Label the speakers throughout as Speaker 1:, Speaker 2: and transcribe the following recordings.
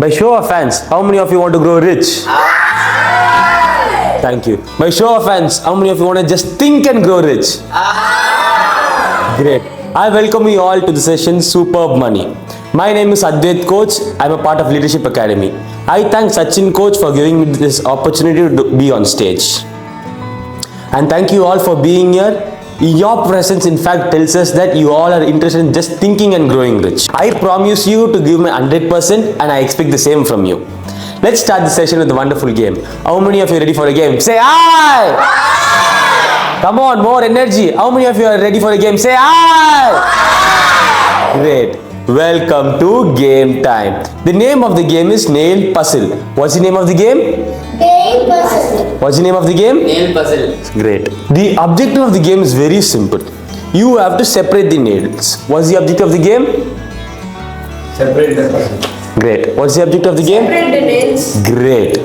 Speaker 1: By show of hands, how many of you want to grow rich? Thank you. By show of hands, how many of you want to just think and grow rich? Great. I welcome you all to the session Superb Money. My name is Advait Coach. I am a part of Leadership Academy. I thank Sachin Coach for giving me this opportunity to be on stage. And thank you all for being here. Your presence in fact tells us that you all are interested in just thinking and growing rich. I promise you to give me 100% and I expect the same from you. Let's start the session with a wonderful game. How many of you are ready for a game? Say aye! Aye! Come on, more energy. How many of you are ready for a game? Say aye! Aye! Great. Welcome to game time. The name of the game is Nail Puzzle. What's the name of the game?
Speaker 2: Nail Puzzle.
Speaker 1: What's the name of the game?
Speaker 3: Nail puzzle.
Speaker 1: Great. The objective of the game is very simple. You have to separate the nails. What's the objective of the game?
Speaker 3: Separate the puzzle.
Speaker 1: Great. What's the objective of the game?
Speaker 2: Separate the nails.
Speaker 1: Great.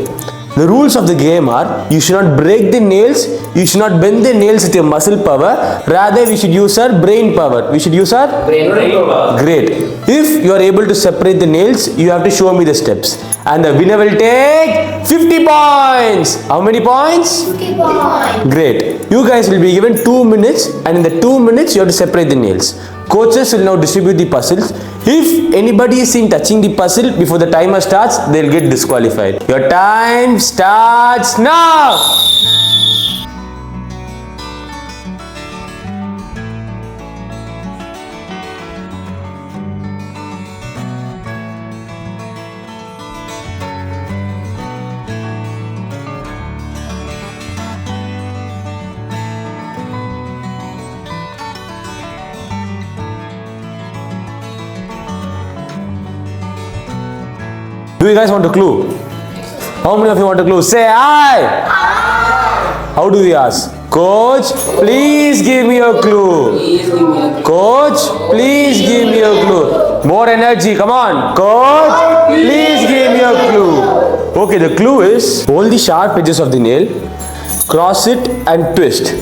Speaker 1: The rules of the game are, you should not break the nails, you should not bend the nails with your muscle power, rather we should use our brain power. We should use our
Speaker 3: Brain power.
Speaker 1: Great. If you are able to separate the nails, you have to show me the steps. And the winner will take 50 points. How many points?
Speaker 2: 50 points.
Speaker 1: Great. You guys will be given 2 minutes, and in the 2 minutes you have to separate the nails. Coaches will now distribute the puzzles. If anybody is seen touching the puzzle before the timer starts, they will get disqualified. Your time starts now. Do you guys want a clue? How many of you want a clue? Say aye. Aye. How do we ask? Coach, please give me a clue. Coach, please give me a clue. More energy, come on. Coach, please give me a clue. Okay, the clue is, hold the sharp edges of the nail, cross it and twist.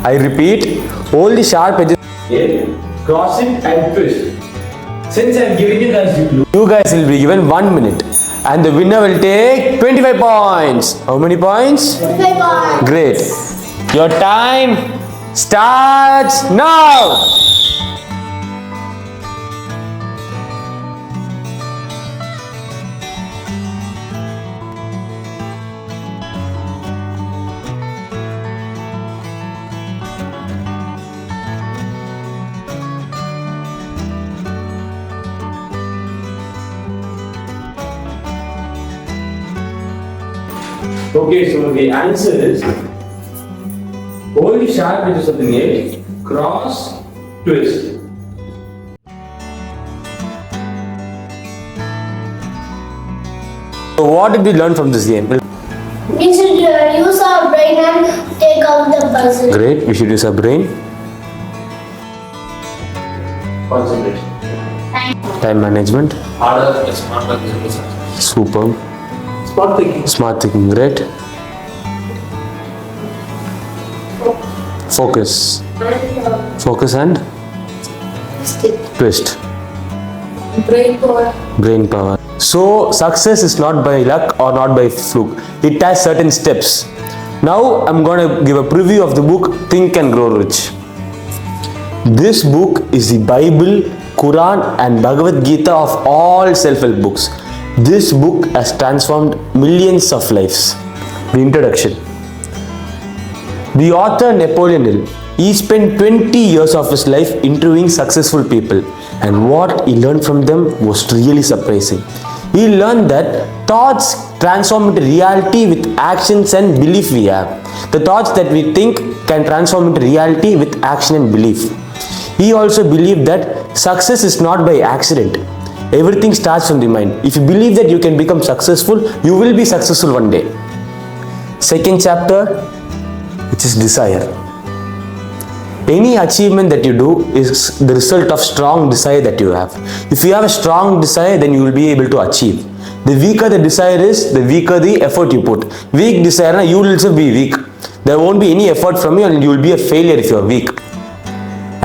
Speaker 1: I repeat, hold the sharp edges of the nail, cross it and twist. Since I am giving you guys the clue, you guys will be given 1 minute. And the winner will take 25 points. How many points?
Speaker 2: 25 points.
Speaker 1: Great. Your time starts now. Okay, so the answer is, hold the sharp edges of the nail, cross, twist. So what did we learn from this game?
Speaker 2: We should use our brain and take out the puzzle.
Speaker 1: Great, we should use our brain.
Speaker 3: Concentration.
Speaker 1: Time management.
Speaker 3: Harder, smarter.
Speaker 1: Superb.
Speaker 3: Smart thinking.
Speaker 1: Smart thinking, great. Focus. Focus and twist.
Speaker 2: Brain power.
Speaker 1: Brain power. So success is not by luck or not by fluke. It has certain steps. Now I'm going to give a preview of the book Think and Grow Rich. This book is the Bible, Quran and Bhagavad Gita of all self-help books. This book has transformed millions of lives. The introduction. The author Napoleon Hill, he spent 20 years of his life interviewing successful people, and what he learned from them was really surprising. He learned that thoughts transform into reality with actions and belief we have. The thoughts that we think can transform into reality with action and belief. He also believed that success is not by accident. Everything starts from the mind. If you believe that you can become successful, you will be successful one day. Second chapter, which is desire. Any achievement that you do is the result of strong desire that you have. If you have a strong desire, then you will be able to achieve. The weaker the desire is, the weaker the effort you put. Weak desire, you will also be weak. There won't be any effort from you and you will be a failure if you are weak.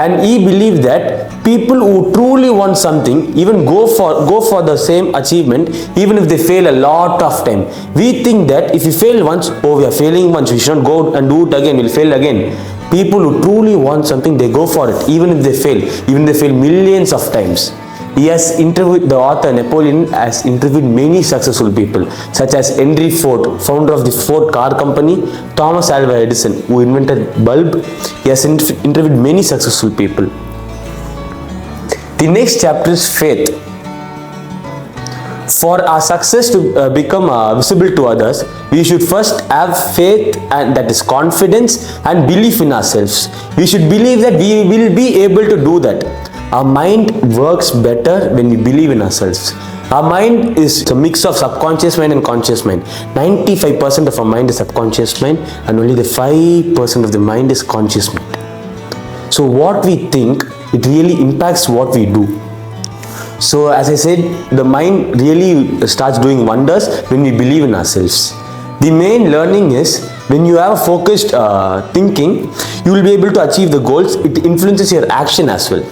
Speaker 1: and he believed that people who truly want something even go for the same achievement even if they fail a lot of time. We think that if we fail once, oh, we are failing once, we should not go and do it again, we'll fail again. People who truly want something, they go for it even if they fail, even if they fail millions of times. He has interviewed, the author Napoleon has interviewed many successful people such as Henry Ford, founder of the Ford car company, Thomas Alva Edison, who invented bulb. He has interviewed many successful people. The next chapter is faith. For our success to become visible to others, we should first have faith, and that is confidence and belief in ourselves. We should believe that we will be able to do that. Our mind works better when we believe in ourselves. Our mind is a mix of subconscious mind and conscious mind. 95% of our mind is subconscious mind, and only the 5% of the mind is conscious mind. So what we think, it really impacts what we do. So as I said, the mind really starts doing wonders when we believe in ourselves. The main learning is, when you have a focused thinking, you will be able to achieve the goals. It influences your action as well.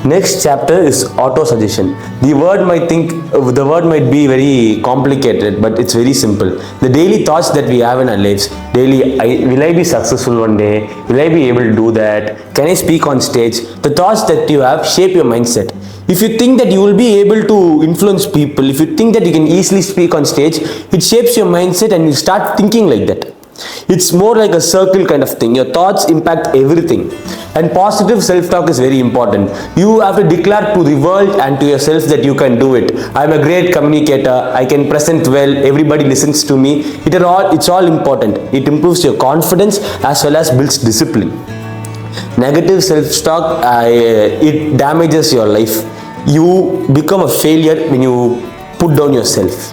Speaker 1: Next chapter is auto-suggestion. The word might be very complicated, but it's very simple. The daily thoughts that we have in our lives, daily, will I be successful one day? Will I be able to do that? Can I speak on stage? The thoughts that you have shape your mindset. If you think that you will be able to influence people, if you think that you can easily speak on stage, it shapes your mindset and you start thinking like that. It's more like a circle kind of thing. Your thoughts impact everything. And positive self-talk is very important. You have to declare to the world and to yourself that you can do it. I'm a great communicator. I can present well. Everybody listens to me. It's all important. It improves your confidence as well as builds discipline. Negative self-talk, it damages your life. You become a failure when you put down yourself.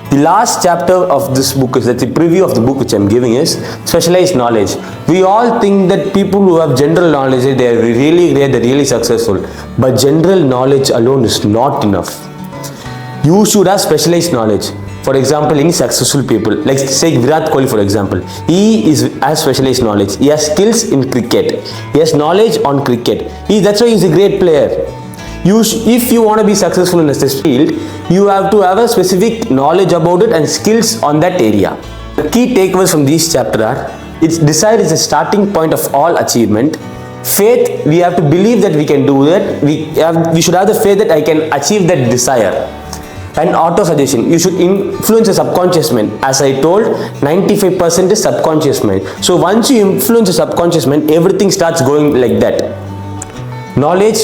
Speaker 1: The last chapter of this book is that the preview of the book which I am giving is specialized knowledge. We all think that people who have general knowledge, they are really great, they are really successful. But general knowledge alone is not enough. You should have specialized knowledge. For example, any successful people, like say Virat Kohli for example, he has specialized knowledge. He has skills in cricket. He has knowledge on cricket. That's why he is a great player. If you want to be successful in this field, you have to have a specific knowledge about it and skills on that area. The key takeaways from these chapters are, desire is the starting point of all achievement. Faith, we have to believe that we can do that. We should have the faith that I can achieve that desire. And auto-suggestion, you should influence the subconscious mind. As I told, 95% is subconscious mind. So once you influence the subconscious mind, everything starts going like that. Knowledge,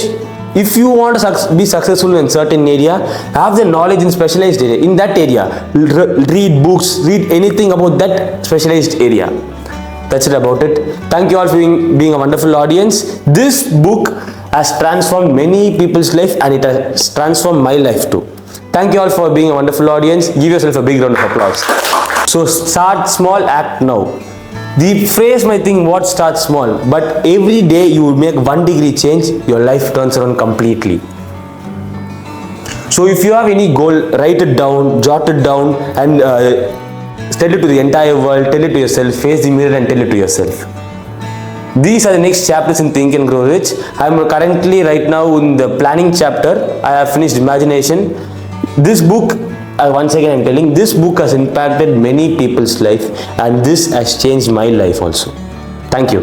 Speaker 1: if you want to be successful in a certain area, have the knowledge in specialized area. In that area, read books, read anything about that specialized area. That's it about it. Thank you all for being a wonderful audience. This book has transformed many people's life, and it has transformed my life too. Thank you all for being a wonderful audience. Give yourself a big round of applause. So start small, act now. The phrase might think, what starts small, but every day you will make 1 degree change, your life turns around completely. So if you have any goal, write it down, jot it down, and tell it to the entire world, tell it to yourself, face the mirror and tell it to yourself. These are the next chapters in Think and Grow Rich. I am currently right now in the planning chapter. I have finished imagination. This book, once again I am telling, this book has impacted many people's life, and this has changed my life also. Thank you.